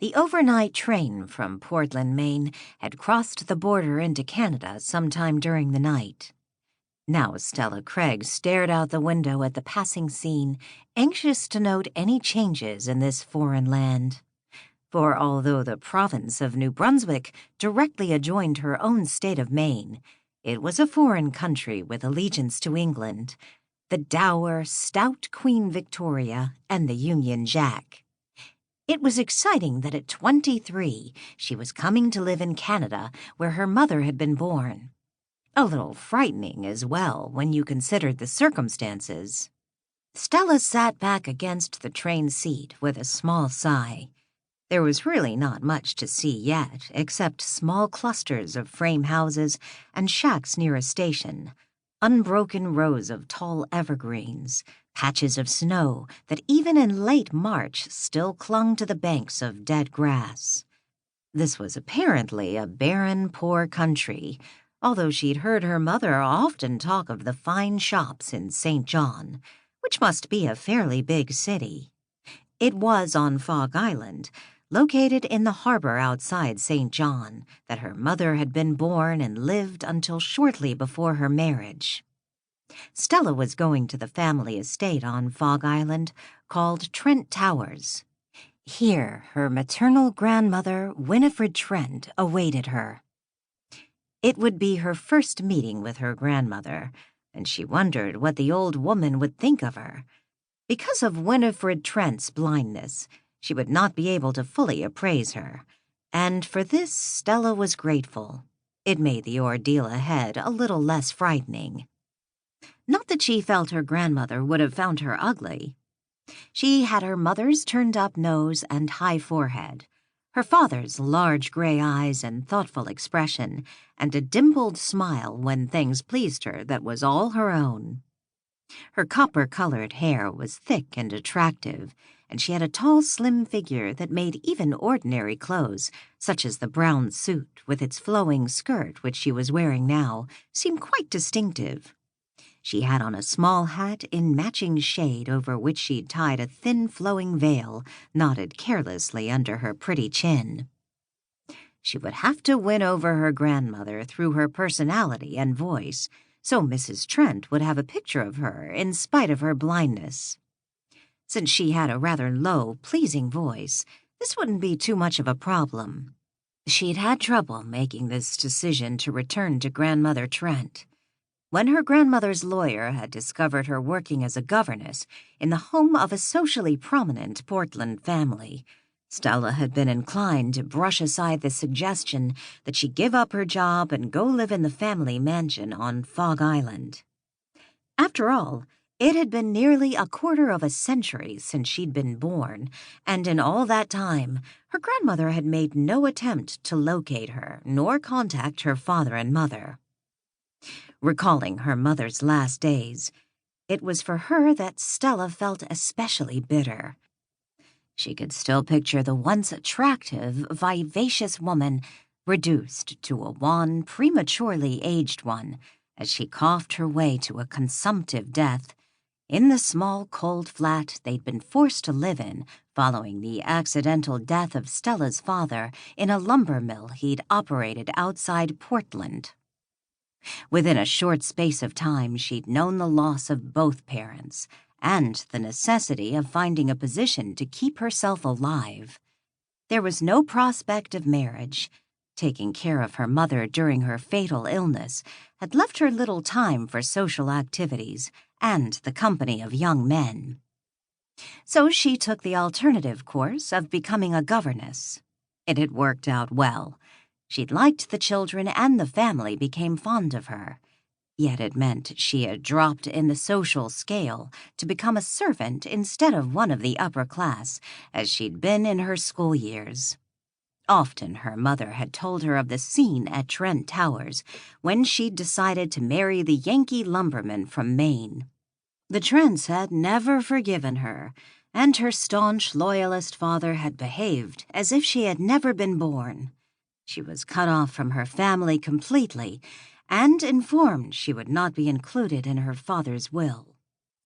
The overnight train from Portland, Maine, had crossed the border into Canada sometime during the night. Now Stella Craig stared out the window at the passing scene, anxious to note any changes in this foreign land. For although the province of New Brunswick directly adjoined her own state of Maine, it was a foreign country with allegiance to England, the dour, stout Queen Victoria and the Union Jack. It was exciting that at 23 she was coming to live in Canada, where her mother had been born. A little frightening as well when you considered the circumstances. Stella sat back against the train seat with a small sigh. There was really not much to see yet, except small clusters of frame houses and shacks near a station, unbroken rows of tall evergreens, patches of snow that even in late March still clung to the banks of dead grass. This was apparently a barren, poor country, although she'd heard her mother often talk of the fine shops in St. John, which must be a fairly big city. It was on Fog Island, located in the harbor outside St. John, that her mother had been born and lived until shortly before her marriage. Stella was going to the family estate on Fog Island called Trent Towers. Here, her maternal grandmother, Winifred Trent, awaited her. It would be her first meeting with her grandmother, and she wondered what the old woman would think of her. Because of Winifred Trent's blindness, she would not be able to fully appraise her, and for this Stella was grateful. It made the ordeal ahead a little less frightening. Not that she felt her grandmother would have found her ugly. She had her mother's turned-up nose and high forehead, her father's large gray eyes and thoughtful expression, and a dimpled smile when things pleased her that was all her own. Her copper-colored hair was thick and attractive, and she had a tall, slim figure that made even ordinary clothes, such as the brown suit with its flowing skirt which she was wearing now, seem quite distinctive. She had on a small hat in matching shade over which she'd tied a thin flowing veil knotted carelessly under her pretty chin. She would have to win over her grandmother through her personality and voice, so Mrs. Trent would have a picture of her in spite of her blindness. Since she had a rather low, pleasing voice, this wouldn't be too much of a problem. She'd had trouble making this decision to return to Grandmother Trent. When her grandmother's lawyer had discovered her working as a governess in the home of a socially prominent Portland family, Stella had been inclined to brush aside the suggestion that she give up her job and go live in the family mansion on Fog Island. After all, it had been nearly a quarter of a century since she'd been born, and in all that time, her grandmother had made no attempt to locate her nor contact her father and mother. Recalling her mother's last days, it was for her that Stella felt especially bitter. She could still picture the once attractive, vivacious woman reduced to a wan, prematurely aged one as she coughed her way to a consumptive death in the small, cold flat they'd been forced to live in following the accidental death of Stella's father in a lumber mill he'd operated outside Portland. Within a short space of time, she'd known the loss of both parents and the necessity of finding a position to keep herself alive. There was no prospect of marriage. Taking care of her mother during her fatal illness had left her little time for social activities and the company of young men. So she took the alternative course of becoming a governess. It had worked out well. She'd liked the children and the family became fond of her. Yet it meant she had dropped in the social scale to become a servant instead of one of the upper class, as she'd been in her school years. Often her mother had told her of the scene at Trent Towers when she'd decided to marry the Yankee lumberman from Maine. The Trents had never forgiven her, and her staunch loyalist father had behaved as if she had never been born. She was cut off from her family completely and informed she would not be included in her father's will.